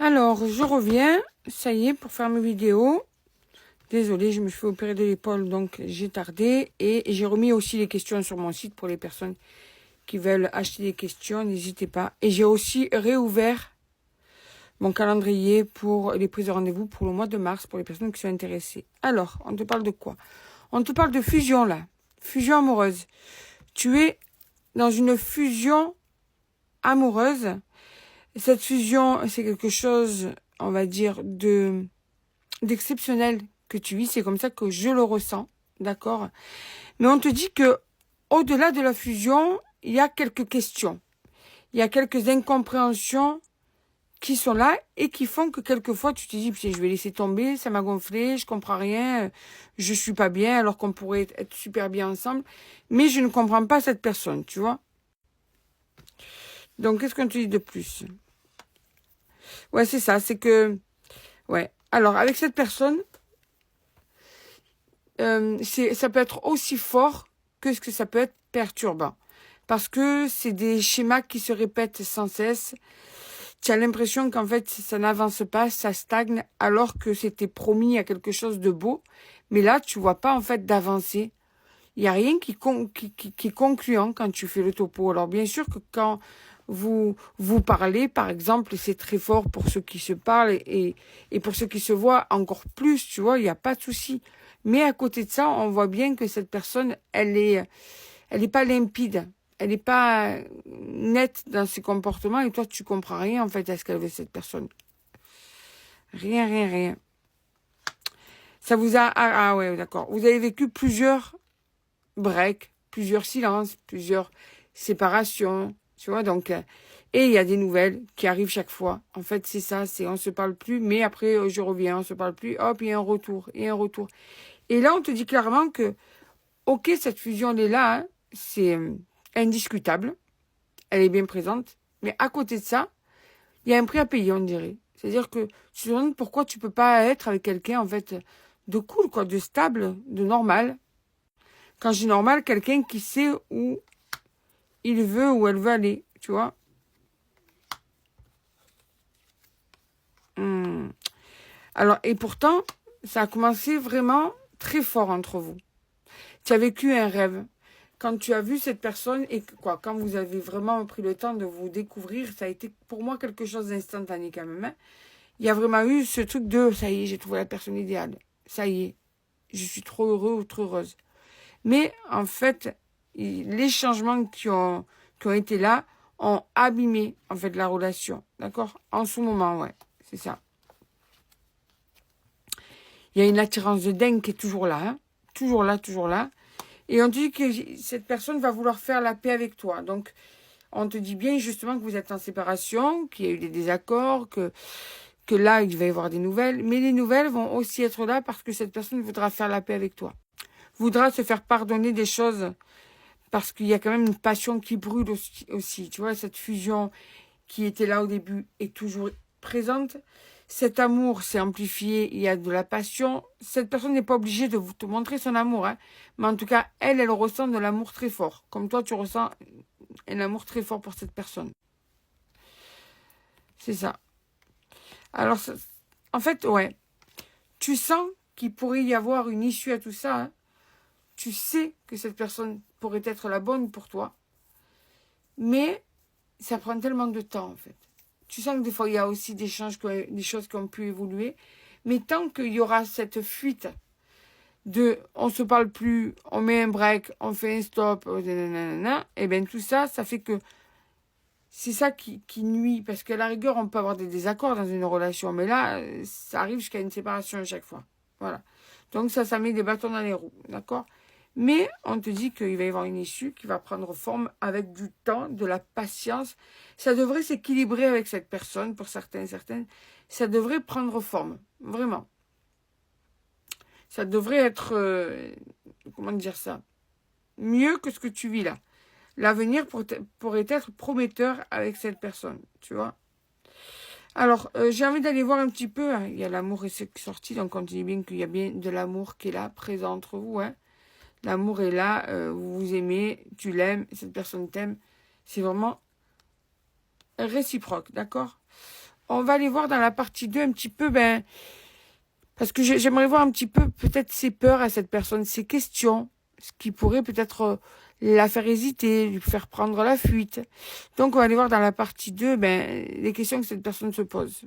Alors, je reviens, ça y est, pour faire mes vidéos. Désolée, je me suis fait opérer de l'épaule, donc j'ai tardé. Et j'ai remis aussi les questions sur mon site pour les personnes qui veulent acheter des questions, n'hésitez pas. Et j'ai aussi réouvert mon calendrier pour les prises de rendez-vous pour le mois de mars, pour les personnes qui sont intéressées. Alors, on te parle de quoi? On te parle de fusion, là. Fusion amoureuse. Tu es dans une fusion amoureuse. Cette fusion, c'est quelque chose, on va dire, d'exceptionnel que tu vis. C'est comme ça que je le ressens, d'accord? Mais on te dit que au-delà de la fusion, il y a quelques questions. Il y a quelques incompréhensions qui sont là et qui font que quelquefois tu te dis, je vais laisser tomber, ça m'a gonflé, je comprends rien, je suis pas bien alors qu'on pourrait être super bien ensemble, mais je ne comprends pas cette personne, tu vois? Donc, qu'est-ce qu'on te dit de plus? Ouais, c'est ça, c'est que... Ouais. Alors, avec cette personne, ça peut être aussi fort que ce que ça peut être perturbant. Parce que c'est des schémas qui se répètent sans cesse. Tu as l'impression qu'en fait, ça n'avance pas, ça stagne, alors que c'était promis à quelque chose de beau. Mais là, tu vois pas en fait d'avancée. Il n'y a rien qui est concluant quand tu fais le topo. Alors, bien sûr que quand vous parlez, par exemple, c'est très fort pour ceux qui se parlent et pour ceux qui se voient encore plus, tu vois, il n'y a pas de souci. Mais à côté de ça, on voit bien que cette personne, elle est pas limpide. Elle n'est pas nette dans ses comportements et toi, tu comprends rien, en fait, à ce qu'elle veut, cette personne. Rien, rien, rien. Ça vous a... Ah ouais, d'accord. Vous avez vécu plusieurs breaks, plusieurs silences, plusieurs séparations, tu vois, donc... Et il y a des nouvelles qui arrivent chaque fois. En fait, c'est ça, c'est on se parle plus, mais après, je reviens, on se parle plus, hop, il y a un retour, et un retour. Et là, on te dit clairement que, ok, cette fusion, elle est là, hein, c'est indiscutable, elle est bien présente, mais à côté de ça, il y a un prix à payer, on dirait. C'est-à-dire que tu te demandes pourquoi tu peux pas être avec quelqu'un, en fait, de cool, quoi, de stable, de normal. Quand je dis normal, quelqu'un qui sait où il veut, où elle veut aller, tu vois. Alors, et pourtant, ça a commencé vraiment très fort entre vous. Tu as vécu un rêve. Quand tu as vu cette personne et quoi, quand vous avez vraiment pris le temps de vous découvrir, ça a été pour moi quelque chose d'instantané quand même. Hein. Il y a vraiment eu ce truc de, ça y est, j'ai trouvé la personne idéale. Ça y est, je suis trop heureux ou trop heureuse. Mais en fait, les changements qui ont été là ont abîmé en fait la relation. D'accord? En ce moment, ouais, c'est ça. Il y a une attirance de dingue qui est toujours là. Hein. Toujours là, toujours là. Et on te dit que cette personne va vouloir faire la paix avec toi. Donc, on te dit bien justement que vous êtes en séparation, qu'il y a eu des désaccords, que là, il va y avoir des nouvelles. Mais les nouvelles vont aussi être là parce que cette personne voudra faire la paix avec toi. Voudra se faire pardonner des choses parce qu'il y a quand même une passion qui brûle aussi. Tu vois, cette fusion qui était là au début est toujours présente. Cet amour s'est amplifié, il y a de la passion. Cette personne n'est pas obligée de vous te montrer son amour. Hein. Mais en tout cas, elle ressent de l'amour très fort. Comme toi, tu ressens un amour très fort pour cette personne. C'est ça. Alors, en fait, ouais. Tu sens qu'il pourrait y avoir une issue à tout ça. Hein. Tu sais que cette personne pourrait être la bonne pour toi. Mais ça prend tellement de temps, en fait. Tu sens que des fois, il y a aussi des choses qui ont pu évoluer. Mais tant qu'il y aura cette fuite de on se parle plus, on met un break, on fait un stop, et bien tout ça, ça fait que c'est ça qui nuit. Parce qu'à la rigueur, on peut avoir des désaccords dans une relation. Mais là, ça arrive jusqu'à une séparation à chaque fois. Voilà. Donc ça met des bâtons dans les roues. D'accord ? Mais on te dit qu'il va y avoir une issue qui va prendre forme avec du temps, de la patience. Ça devrait s'équilibrer avec cette personne, pour certains et certaines. Ça devrait prendre forme, vraiment. Ça devrait être, comment dire ça, mieux que ce que tu vis là. L'avenir pourrait être prometteur avec cette personne, tu vois. Alors, j'ai envie d'aller voir un petit peu. Hein. Il y a l'amour et c'est sorti, donc on dit bien qu'il y a bien de l'amour qui est là, présent entre vous, hein. L'amour est là, vous vous aimez, tu l'aimes, cette personne t'aime. C'est vraiment réciproque, d'accord? On va aller voir dans la partie 2 un petit peu, parce que j'aimerais voir un petit peu peut-être ses peurs à cette personne, ses questions, ce qui pourrait peut-être la faire hésiter, lui faire prendre la fuite. Donc on va aller voir dans la partie 2 les questions que cette personne se pose.